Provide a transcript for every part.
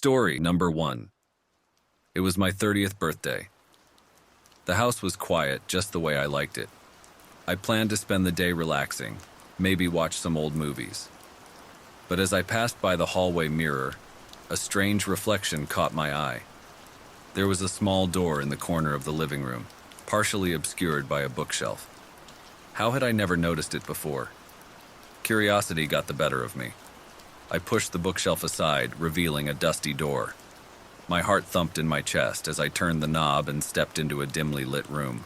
Story number 1. It was my 30th birthday. The house was quiet, just the way I liked it. I planned to spend the day relaxing, maybe watch some old movies. But as I passed by the hallway mirror, a strange reflection caught my eye. There was a small door in the corner of the living room, partially obscured by a bookshelf. How had I never noticed it before? Curiosity got the better of me. I pushed the bookshelf aside, revealing a dusty door. My heart thumped in my chest as I turned the knob and stepped into a dimly lit room.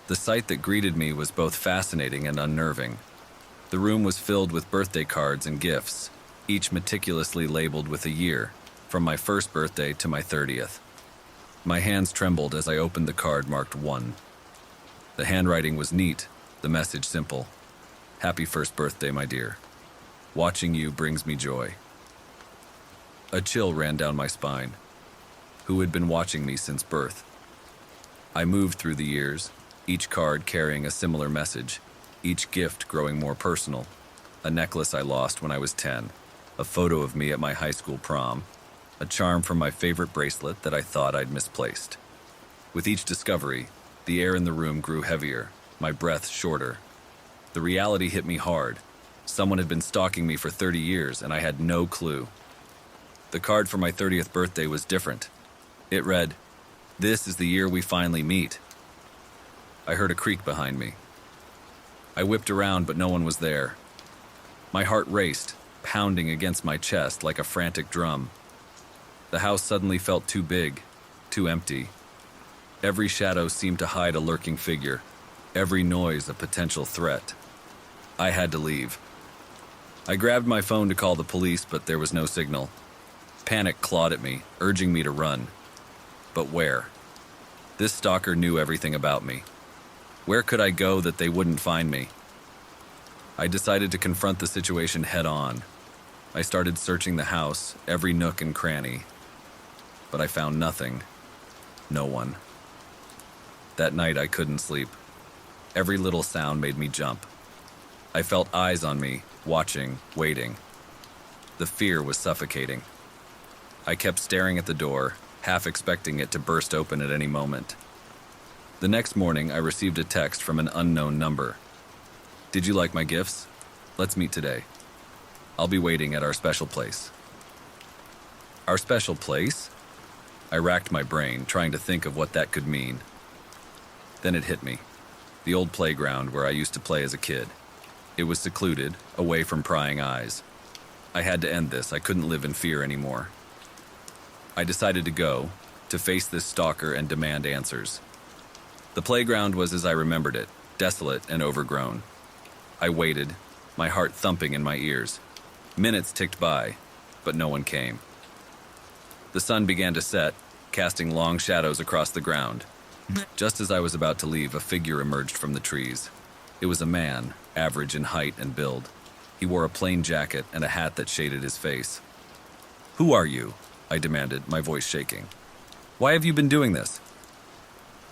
The sight that greeted me was both fascinating and unnerving. The room was filled with birthday cards and gifts, each meticulously labeled with a year, from my first birthday to my 30th. My hands trembled as I opened the card marked 1. The handwriting was neat, the message simple. Happy first birthday, my dear. Watching you brings me joy. A chill ran down my spine. Who had been watching me since birth? I moved through the years, each card carrying a similar message, each gift growing more personal. A necklace I lost when I was 10, a photo of me at my high school prom, a charm from my favorite bracelet that I thought I'd misplaced. With each discovery, the air in the room grew heavier, my breath shorter. The reality hit me hard. Someone had been stalking me for 30 years, and I had no clue. The card for my 30th birthday was different. It read, "This is the year we finally meet." I heard a creak behind me. I whipped around, but no one was there. My heart raced, pounding against my chest like a frantic drum. The house suddenly felt too big, too empty. Every shadow seemed to hide a lurking figure, every noise a potential threat. I had to leave. I grabbed my phone to call the police, but there was no signal. Panic clawed at me, urging me to run. But where? This stalker knew everything about me. Where could I go that they wouldn't find me? I decided to confront the situation head on. I started searching the house, every nook and cranny. But I found nothing. No one. That night I couldn't sleep. Every little sound made me jump. I felt eyes on me, watching, waiting. The fear was suffocating. I kept staring at the door, half expecting it to burst open at any moment. The next morning, I received a text from an unknown number. "Did you like my gifts? Let's meet today. I'll be waiting at our special place." Our special place? I racked my brain, trying to think of what that could mean. Then it hit me. The old playground where I used to play as a kid. It was secluded, away from prying eyes. I had to end this. I couldn't live in fear anymore. I decided to go, to face this stalker and demand answers. The playground was as I remembered it, desolate and overgrown. I waited, my heart thumping in my ears. Minutes ticked by, but no one came. The sun began to set, casting long shadows across the ground. Just as I was about to leave, a figure emerged from the trees. It was a man, average in height and build. He wore a plain jacket and a hat that shaded his face. "Who are you?" I demanded, my voice shaking. "Why have you been doing this?"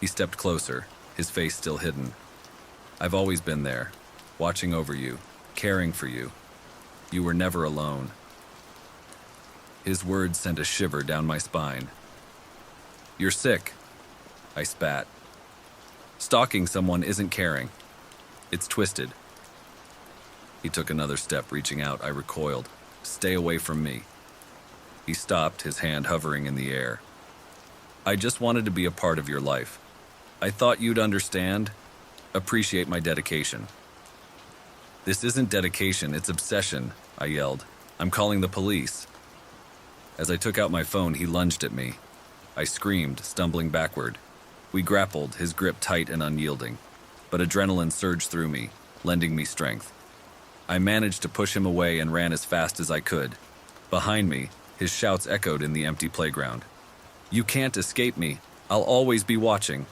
He stepped closer, his face still hidden. "I've always been there, watching over you, caring for you. You were never alone." His words sent a shiver down my spine. "You're sick," I spat. "Stalking someone isn't caring. It's twisted." He took another step, reaching out. I recoiled. "Stay away from me." He stopped, his hand hovering in the air. "I just wanted to be a part of your life. I thought you'd understand, appreciate my dedication." "This isn't dedication, it's obsession," I yelled. "I'm calling the police." As I took out my phone, he lunged at me. I screamed, stumbling backward. We grappled, his grip tight and unyielding. But adrenaline surged through me, lending me strength. I managed to push him away and ran as fast as I could. Behind me, his shouts echoed in the empty playground. "You can't escape me. I'll always be watching."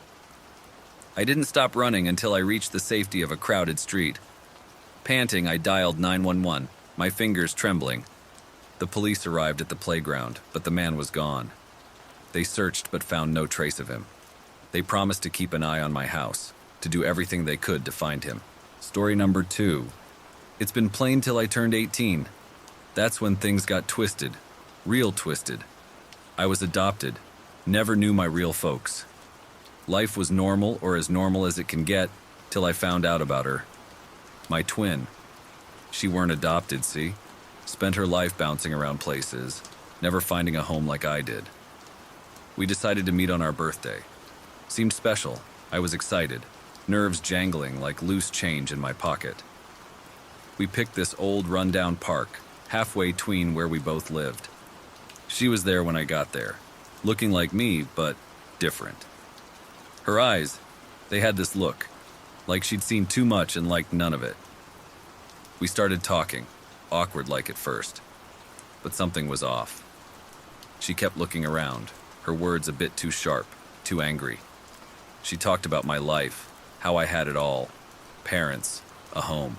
I didn't stop running until I reached the safety of a crowded street. Panting, I dialed 911, my fingers trembling. The police arrived at the playground, but the man was gone. They searched but found no trace of him. They promised to keep an eye on my house, to do everything they could to find him. Story number 2. It's been plain till I turned 18. That's when things got twisted. Real twisted. I was adopted. Never knew my real folks. Life was normal, or as normal as it can get, till I found out about her. My twin. She weren't adopted, see? Spent her life bouncing around places, never finding a home like I did. We decided to meet on our birthday. Seemed special. I was excited, nerves jangling like loose change in my pocket. We picked this old rundown park, halfway tween where we both lived. She was there when I got there, looking like me, but different. Her eyes, they had this look, like she'd seen too much and liked none of it. We started talking, awkward like at first, but something was off. She kept looking around, her words a bit too sharp, too angry. She talked about my life, how I had it all, parents, a home.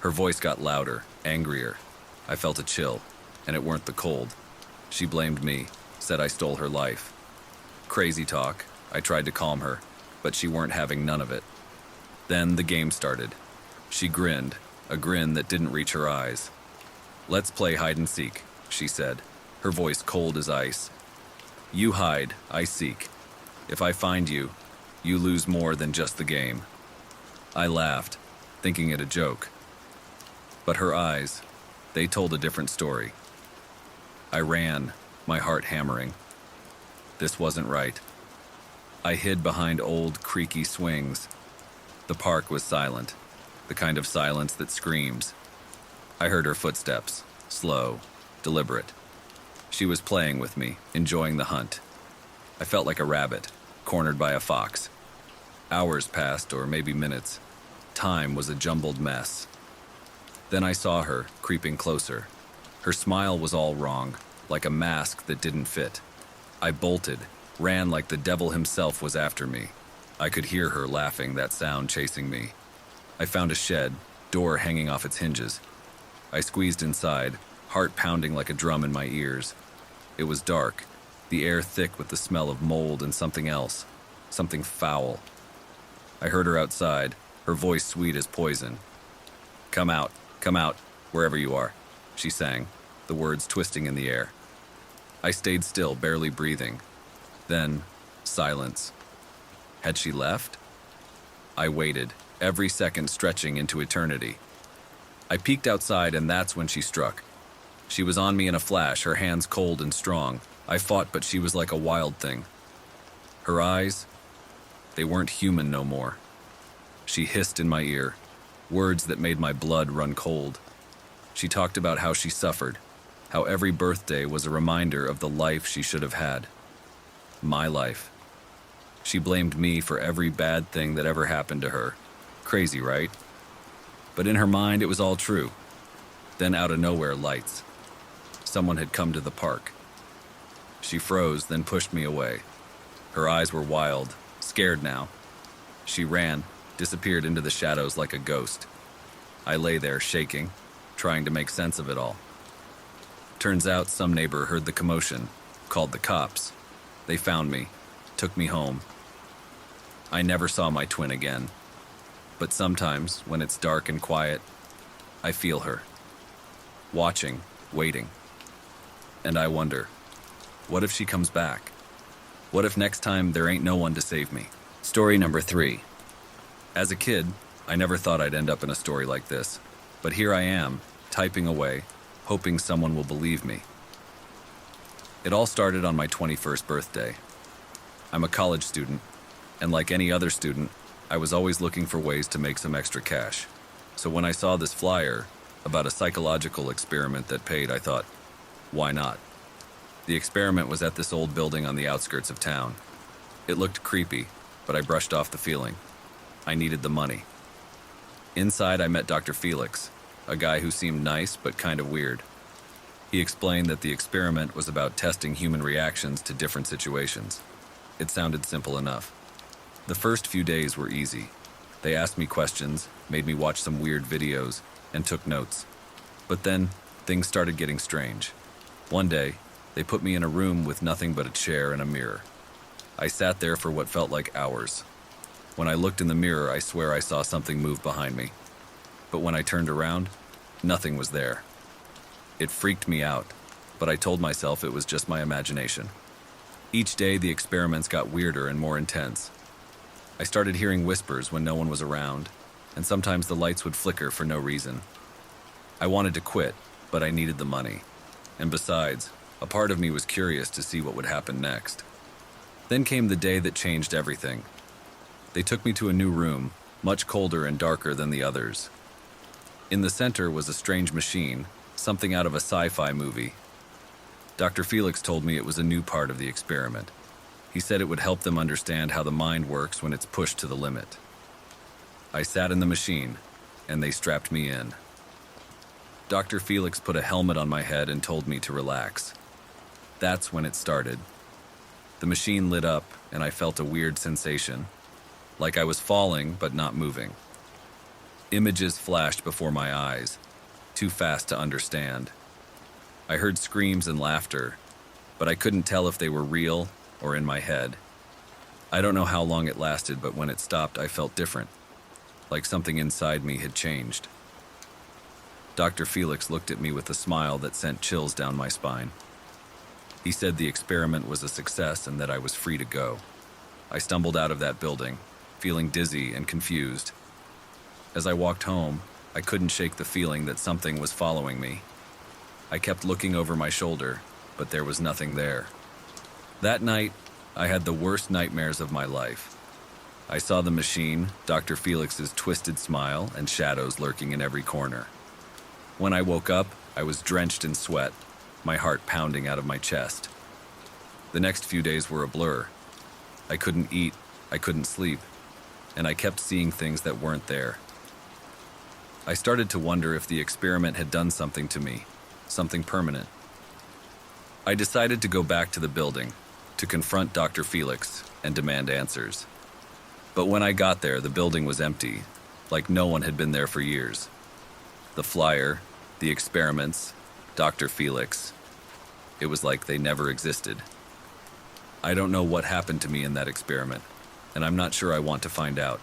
Her voice got louder, angrier. I felt a chill, and it weren't the cold. She blamed me, said I stole her life. Crazy talk. I tried to calm her, but she weren't having none of it. Then the game started. She grinned, a grin that didn't reach her eyes. "Let's play hide and seek," she said, her voice cold as ice. "You hide, I seek. If I find you, you lose more than just the game." I laughed, thinking it a joke. But her eyes, they told a different story. I ran, my heart hammering. This wasn't right. I hid behind old, creaky swings. The park was silent, the kind of silence that screams. I heard her footsteps, slow, deliberate. She was playing with me, enjoying the hunt. I felt like a rabbit, cornered by a fox. Hours passed, or maybe minutes. Time was a jumbled mess. Then I saw her, creeping closer. Her smile was all wrong, like a mask that didn't fit. I bolted, ran like the devil himself was after me. I could hear her laughing, that sound chasing me. I found a shed, door hanging off its hinges. I squeezed inside, heart pounding like a drum in my ears. It was dark, the air thick with the smell of mold and something else, something foul. I heard her outside, her voice sweet as poison. Come out, wherever you are," she sang, the words twisting in the air. I stayed still, barely breathing. Then, silence. Had she left? I waited, every second stretching into eternity. I peeked outside, and that's when she struck. She was on me in a flash, her hands cold and strong. I fought, but she was like a wild thing. Her eyes, they weren't human no more. She hissed in my ear, words that made my blood run cold. She talked about how she suffered, how every birthday was a reminder of the life she should have had. My life. She blamed me for every bad thing that ever happened to her. Crazy, right? But in her mind, it was all true. Then out of nowhere, lights. Someone had come to the park. She froze, then pushed me away. Her eyes were wild, scared now. She ran, disappeared into the shadows like a ghost. I lay there, shaking, trying to make sense of it all. Turns out some neighbor heard the commotion, called the cops. They found me, took me home. I never saw my twin again. But sometimes, when it's dark and quiet, I feel her. Watching, waiting. And I wonder, what if she comes back? What if next time there ain't no one to save me? Story number 3. As a kid, I never thought I'd end up in a story like this. But here I am, typing away, hoping someone will believe me. It all started on my 21st birthday. I'm a college student, and like any other student, I was always looking for ways to make some extra cash. So when I saw this flyer about a psychological experiment that paid, I thought, why not? The experiment was at this old building on the outskirts of town. It looked creepy, but I brushed off the feeling. I needed the money. Inside, I met Dr. Felix, a guy who seemed nice but kind of weird. He explained that the experiment was about testing human reactions to different situations. It sounded simple enough. The first few days were easy. They asked me questions, made me watch some weird videos, and took notes. But then, things started getting strange. One day, they put me in a room with nothing but a chair and a mirror. I sat there for what felt like hours. When I looked in the mirror, I swear I saw something move behind me. But when I turned around, nothing was there. It freaked me out. but I told myself it was just my imagination. Each day, the experiments got weirder and more intense. I started hearing whispers when no one was around, and sometimes the lights would flicker for no reason. I wanted to quit, but I needed the money. And besides, a part of me was curious to see what would happen next. Then came the day that changed everything. They took me to a new room, much colder and darker than the others. In the center was a strange machine, something out of a sci-fi movie. Dr. Felix told me it was a new part of the experiment. He said it would help them understand how the mind works when it's pushed to the limit. I sat in the machine, and they strapped me in. Dr. Felix put a helmet on my head and told me to relax. That's when it started. The machine lit up, and I felt a weird sensation, like I was falling but not moving. Images flashed before my eyes, too fast to understand. I heard screams and laughter, but I couldn't tell if they were real or in my head. I don't know how long it lasted, but when it stopped, I felt different, like something inside me had changed. Dr. Felix looked at me with a smile that sent chills down my spine. He said the experiment was a success and that I was free to go. I stumbled out of that building, feeling dizzy and confused. As I walked home, I couldn't shake the feeling that something was following me. I kept looking over my shoulder, but there was nothing there. That night, I had the worst nightmares of my life. I saw the machine, Dr. Felix's twisted smile, and shadows lurking in every corner. When I woke up, I was drenched in sweat, my heart pounding out of my chest. The next few days were a blur. I couldn't eat, I couldn't sleep, and I kept seeing things that weren't there. I started to wonder if the experiment had done something to me, something permanent. I decided to go back to the building, to confront Dr. Felix and demand answers. But when I got there, the building was empty, like no one had been there for years. The flyer, the experiments, Dr. Felix, it was like they never existed. I don't know what happened to me in that experiment, and I'm not sure I want to find out.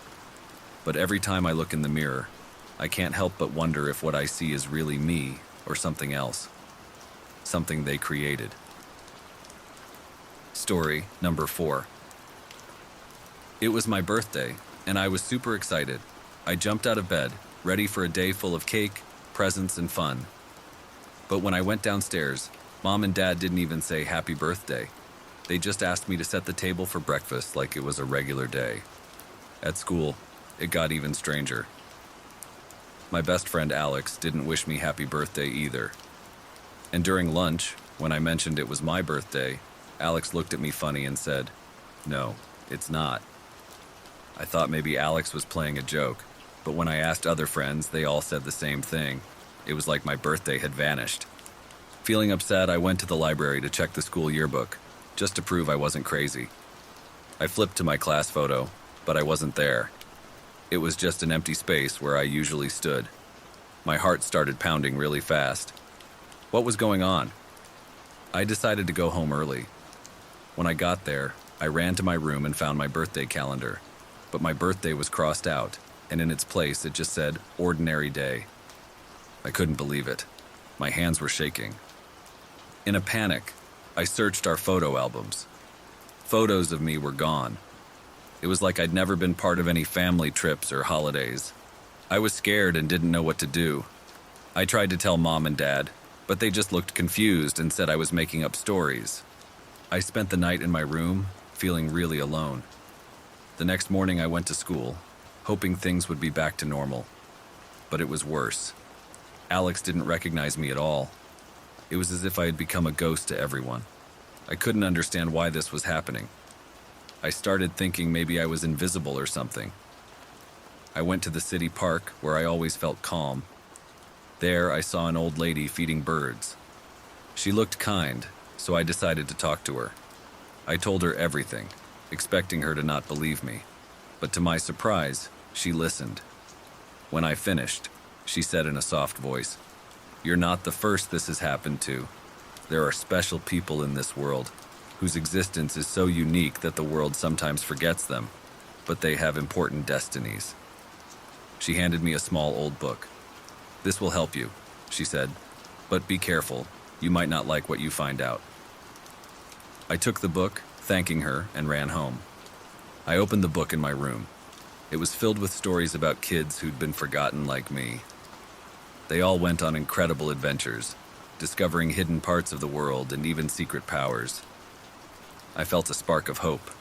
But every time I look in the mirror, I can't help but wonder if what I see is really me or something else. Something they created. Story number 4. It was my birthday, and I was super excited. I jumped out of bed, ready for a day full of cake, presents, and fun. But when I went downstairs, Mom and Dad didn't even say happy birthday. They just asked me to set the table for breakfast like it was a regular day. At school, it got even stranger. My best friend Alex didn't wish me happy birthday either. And during lunch, when I mentioned it was my birthday, Alex looked at me funny and said, "No, it's not." I thought maybe Alex was playing a joke, but when I asked other friends, they all said the same thing. It was like my birthday had vanished. Feeling upset, I went to the library to check the school yearbook, just to prove I wasn't crazy. I flipped to my class photo, but I wasn't there. It was just an empty space where I usually stood. My heart started pounding really fast. What was going on? I decided to go home early. When I got there, I ran to my room and found my birthday calendar. But my birthday was crossed out, and in its place it just said, "Ordinary Day." I couldn't believe it. My hands were shaking. In a panic, I searched our photo albums. Photos of me were gone. It was like I'd never been part of any family trips or holidays. I was scared and didn't know what to do. I tried to tell Mom and Dad, but they just looked confused and said I was making up stories. I spent the night in my room, feeling really alone. The next morning I went to school, hoping things would be back to normal. But it was worse. Alex didn't recognize me at all. It was as if I had become a ghost to everyone. I couldn't understand why this was happening. I started thinking maybe I was invisible or something. I went to the city park where I always felt calm. There I saw an old lady feeding birds. She looked kind, so I decided to talk to her. I told her everything, expecting her to not believe me. But to my surprise, she listened. When I finished, she said in a soft voice, "You're not the first this has happened to. There are special people in this world whose existence is so unique that the world sometimes forgets them, but they have important destinies." She handed me a small old book. "This will help you," she said, "but be careful. You might not like what you find out." I took the book, thanking her, and ran home. I opened the book in my room. It was filled with stories about kids who'd been forgotten like me. They all went on incredible adventures, discovering hidden parts of the world and even secret powers. I felt a spark of hope.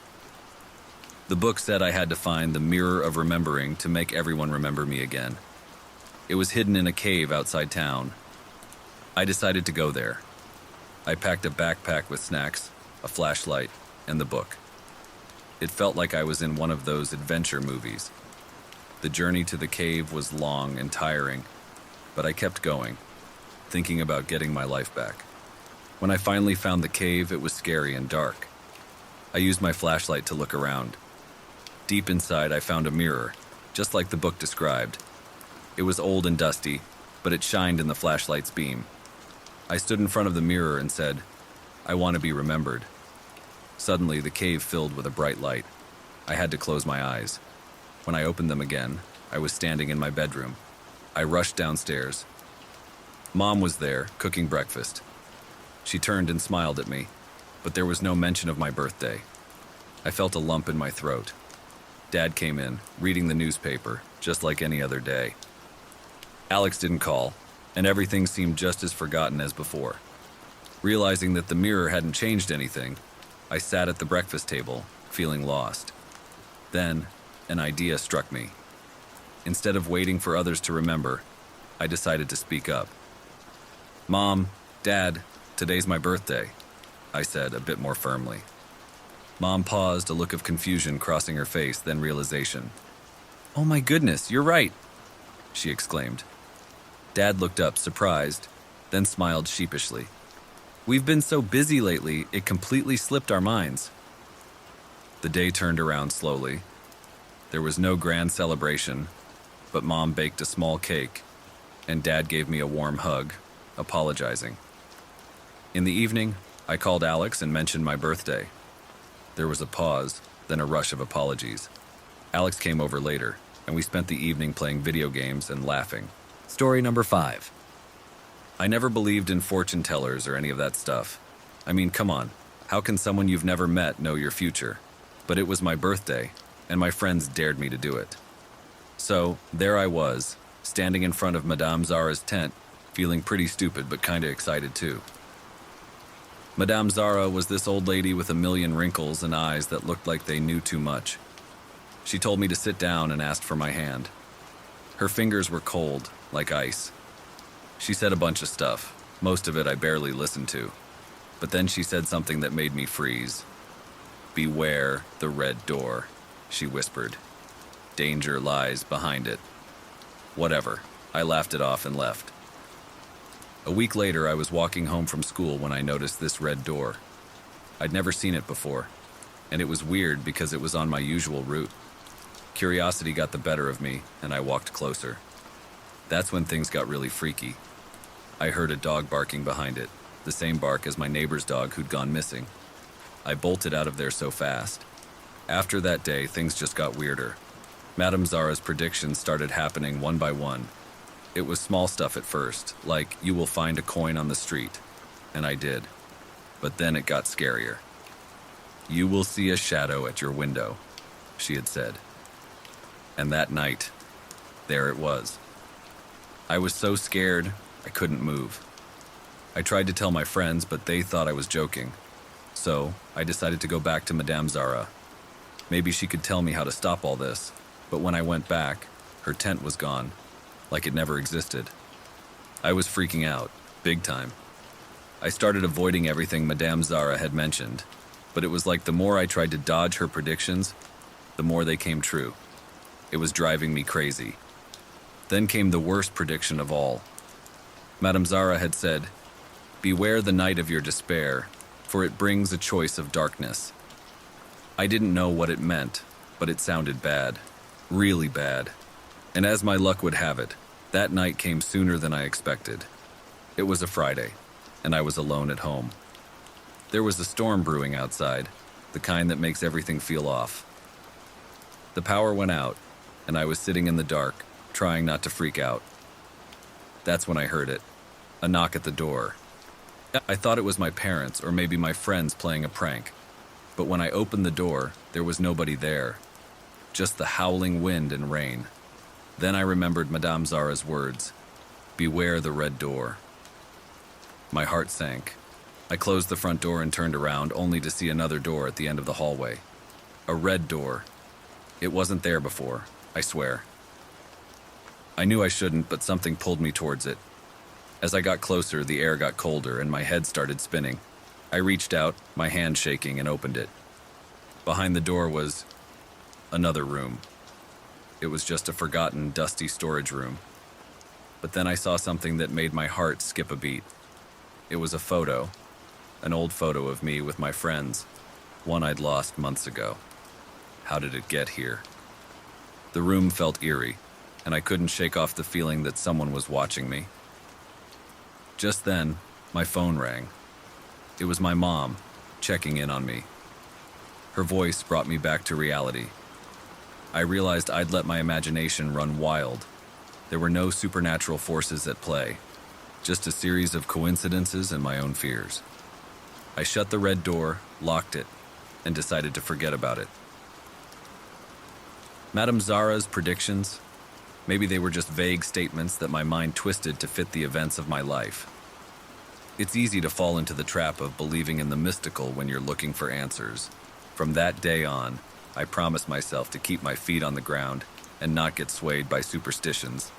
The book said I had to find the mirror of remembering to make everyone remember me again. It was hidden in a cave outside town. I decided to go there. I packed a backpack with snacks, a flashlight, and the book. It felt like I was in one of those adventure movies. The journey to the cave was long and tiring, but I kept going, thinking about getting my life back. When I finally found the cave, it was scary and dark. I used my flashlight to look around. Deep inside, I found a mirror, just like the book described. It was old and dusty, but it shined in the flashlight's beam. I stood in front of the mirror and said, "I want to be remembered." Suddenly, the cave filled with a bright light. I had to close my eyes. When I opened them again, I was standing in my bedroom. I rushed downstairs. Mom was there, cooking breakfast. She turned and smiled at me, but there was no mention of my birthday. I felt a lump in my throat. Dad came in, reading the newspaper, just like any other day. Alex didn't call, and everything seemed just as forgotten as before. Realizing that the mirror hadn't changed anything, I sat at the breakfast table, feeling lost. Then, an idea struck me. Instead of waiting for others to remember, I decided to speak up. "Mom, Dad, today's my birthday," I said a bit more firmly. Mom paused, a look of confusion crossing her face, then realization. "Oh my goodness, you're right," she exclaimed. Dad looked up, surprised, then smiled sheepishly. "We've been so busy lately, it completely slipped our minds." The day turned around slowly. There was no grand celebration, but Mom baked a small cake, and Dad gave me a warm hug, apologizing. In the evening, I called Alex and mentioned my birthday. There was a pause, then a rush of apologies. Alex came over later, and we spent the evening playing video games and laughing. Story number 5. I never believed in fortune tellers or any of that stuff. I mean, come on, how can someone you've never met know your future? But it was my birthday, and my friends dared me to do it. So, there I was, standing in front of Madame Zara's tent, feeling pretty stupid but kinda excited too. Madame Zara was this old lady with a million wrinkles and eyes that looked like they knew too much. She told me to sit down and asked for my hand. Her fingers were cold, like ice. She said a bunch of stuff, most of it I barely listened to. But then she said something that made me freeze. "Beware the red door," she whispered. "Danger lies behind it." Whatever, I laughed it off and left. A week later, I was walking home from school when I noticed this red door. I'd never seen it before, and it was weird because it was on my usual route. Curiosity got the better of me, and I walked closer. That's when things got really freaky. I heard a dog barking behind it, the same bark as my neighbor's dog who'd gone missing. I bolted out of there so fast. After that day, things just got weirder. Madame Zara's predictions started happening one by one. It was small stuff at first, like, "You will find a coin on the street," and I did. But then it got scarier. "You will see a shadow at your window," she had said. And that night, there it was. I was so scared, I couldn't move. I tried to tell my friends, but they thought I was joking. So, I decided to go back to Madame Zara. Maybe she could tell me how to stop all this, but when I went back, her tent was gone, like it never existed. I was freaking out, big time. I started avoiding everything Madame Zara had mentioned, but it was like the more I tried to dodge her predictions, the more they came true. It was driving me crazy. Then came the worst prediction of all. Madame Zara had said, "Beware the night of your despair, for it brings a choice of darkness." I didn't know what it meant, but it sounded bad, really bad. And as my luck would have it, that night came sooner than I expected. It was a Friday, and I was alone at home. There was a storm brewing outside, the kind that makes everything feel off. The power went out, and I was sitting in the dark, trying not to freak out. That's when I heard it, a knock at the door. I thought it was my parents or maybe my friends playing a prank. But when I opened the door, there was nobody there. Just the howling wind and rain. Then I remembered Madame Zara's words, "Beware the red door." My heart sank. I closed the front door and turned around, only to see another door at the end of the hallway. A red door. It wasn't there before, I swear. I knew I shouldn't, but something pulled me towards it. As I got closer, the air got colder and my head started spinning. I reached out, my hand shaking, and opened it. Behind the door was another room. It was just a forgotten, dusty storage room. But then I saw something that made my heart skip a beat. It was a photo, an old photo of me with my friends, one I'd lost months ago. How did it get here? The room felt eerie, and I couldn't shake off the feeling that someone was watching me. Just then, my phone rang. It was my mom, checking in on me. Her voice brought me back to reality. I realized I'd let my imagination run wild. There were no supernatural forces at play, just a series of coincidences and my own fears. I shut the red door, locked it, and decided to forget about it. Madame Zara's predictions? Maybe they were just vague statements that my mind twisted to fit the events of my life. It's easy to fall into the trap of believing in the mystical when you're looking for answers. From that day on, I promised myself to keep my feet on the ground and not get swayed by superstitions.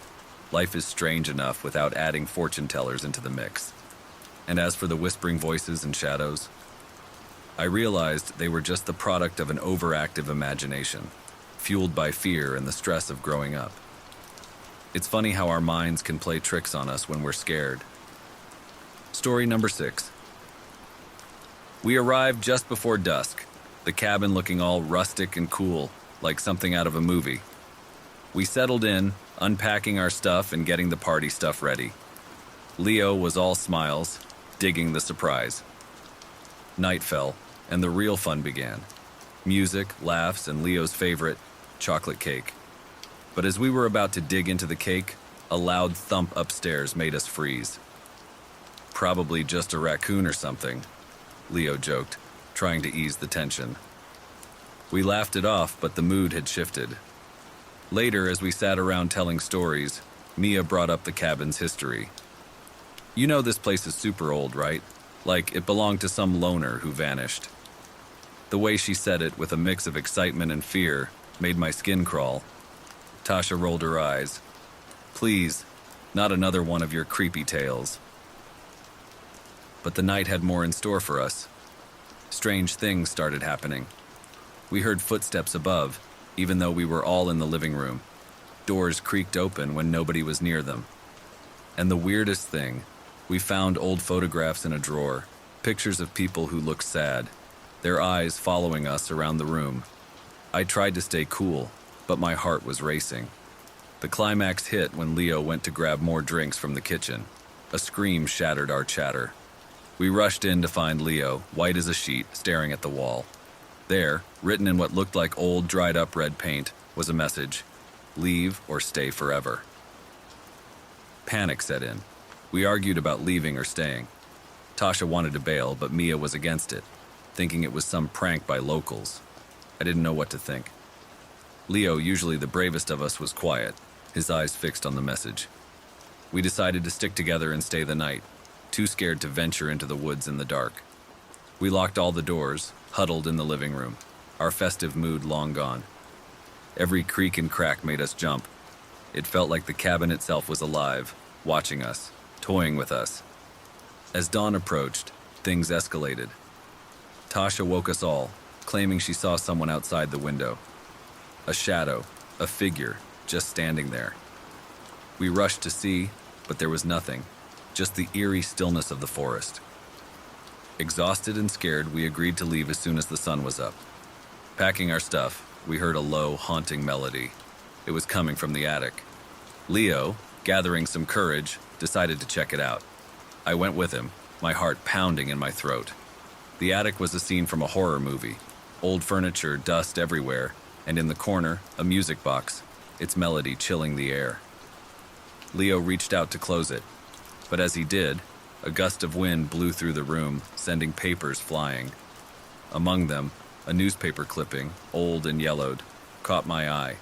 Life is strange enough without adding fortune tellers into the mix. And as for the whispering voices and shadows, I realized they were just the product of an overactive imagination, fueled by fear and the stress of growing up. It's funny how our minds can play tricks on us when we're scared. Story number 6. We arrived just before dusk, the cabin looking all rustic and cool, like something out of a movie. We settled in, unpacking our stuff and getting the party stuff ready. Leo was all smiles, digging the surprise. Night fell, and the real fun began. Music, laughs, and Leo's favorite, chocolate cake. But as we were about to dig into the cake, a loud thump upstairs made us freeze. Probably just a raccoon or something, Leo joked, trying to ease the tension. We laughed it off, but the mood had shifted. Later, as we sat around telling stories, Mia brought up the cabin's history. You know this place is super old, right? Like it belonged to some loner who vanished. The way she said it, with a mix of excitement and fear, made my skin crawl. Tasha rolled her eyes. Please, not another one of your creepy tales. But the night had more in store for us. Strange things started happening. We heard footsteps above, even though we were all in the living room. Doors creaked open when nobody was near them. And the weirdest thing, we found old photographs in a drawer, pictures of people who looked sad, their eyes following us around the room. I tried to stay cool, but my heart was racing. The climax hit when Leo went to grab more drinks from the kitchen. A scream shattered our chatter. We rushed in to find Leo, white as a sheet, staring at the wall. There, written in what looked like old, dried-up red paint, was a message: leave or stay forever. Panic set in. We argued about leaving or staying. Tasha wanted to bail, but Mia was against it, thinking it was some prank by locals. I didn't know what to think. Leo, usually the bravest of us, was quiet, his eyes fixed on the message. We decided to stick together and stay the night, too scared to venture into the woods in the dark. We locked all the doors, huddled in the living room, our festive mood long gone. Every creak and crack made us jump. It felt like the cabin itself was alive, watching us, toying with us. As dawn approached, things escalated. Tasha woke us all, claiming she saw someone outside the window. A shadow, a figure, just standing there. We rushed to see, but there was nothing, just the eerie stillness of the forest. Exhausted and scared, we agreed to leave as soon as the sun was up. Packing our stuff, we heard a low, haunting melody. It was coming from the attic. Leo, gathering some courage, decided to check it out. I went with him, my heart pounding in my throat. The attic was a scene from a horror movie. Old furniture, dust everywhere, and in the corner, a music box, its melody chilling the air. Leo reached out to close it, but as he did, A gust of wind blew through the room, sending papers flying. Among them, a newspaper clipping, old and yellowed, caught my eye.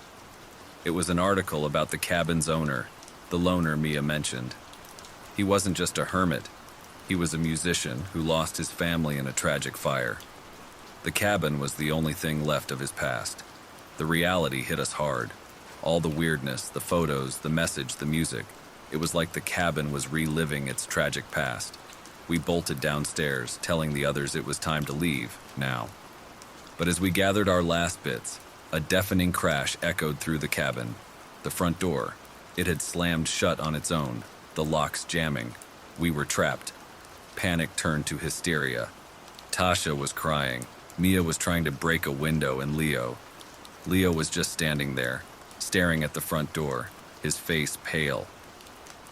It was an article about the cabin's owner, the loner Mia mentioned. He wasn't just a hermit. He was a musician who lost his family in a tragic fire. The cabin was the only thing left of his past. The reality hit us hard. All the weirdness, the photos, the message, the music. It was like the cabin was reliving its tragic past. We bolted downstairs, telling the others it was time to leave, now. But as we gathered our last bits, a deafening crash echoed through the cabin. The front door. It had slammed shut on its own, the locks jamming. We were trapped. Panic turned to hysteria. Tasha was crying. Mia was trying to break a window, and Leo was just standing there, staring at the front door, his face pale.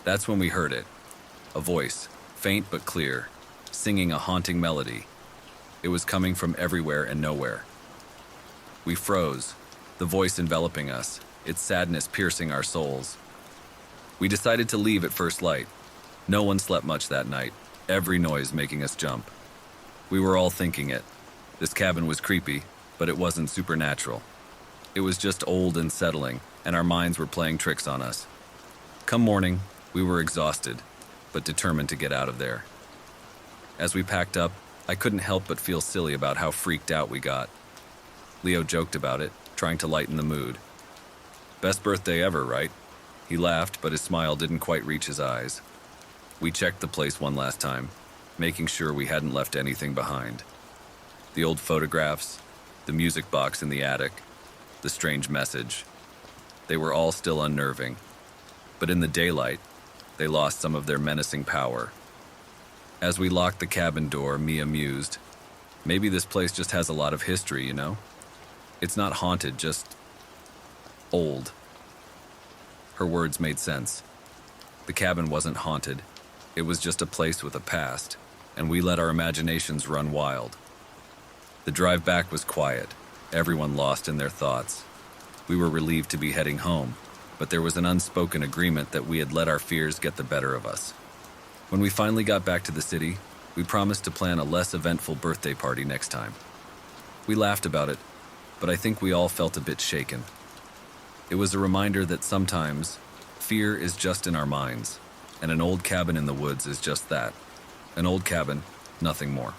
That's when we heard it. A voice, faint but clear, singing a haunting melody. It was coming from everywhere and nowhere. We froze, the voice enveloping us, its sadness piercing our souls. We decided to leave at first light. No one slept much that night, every noise making us jump. We were all thinking it. This cabin was creepy, but it wasn't supernatural. It was just old and settling, and our minds were playing tricks on us. Come morning, we were exhausted, but determined to get out of there. As we packed up, I couldn't help but feel silly about how freaked out we got. Leo joked about it, trying to lighten the mood. Best birthday ever, right? He laughed, but his smile didn't quite reach his eyes. We checked the place one last time, making sure we hadn't left anything behind. The old photographs, the music box in the attic, the strange message. They were all still unnerving, but in the daylight, they lost some of their menacing power. As we locked the cabin door, Mia mused, maybe this place just has a lot of history, you know? It's not haunted, just old. Her words made sense. The cabin wasn't haunted. It was just a place with a past, and we let our imaginations run wild. The drive back was quiet, everyone lost in their thoughts. We were relieved to be heading home, but there was an unspoken agreement that we had let our fears get the better of us. When we finally got back to the city, we promised to plan a less eventful birthday party next time. We laughed about it, but I think we all felt a bit shaken. It was a reminder that sometimes fear is just in our minds, and an old cabin in the woods is just that. An old cabin, nothing more.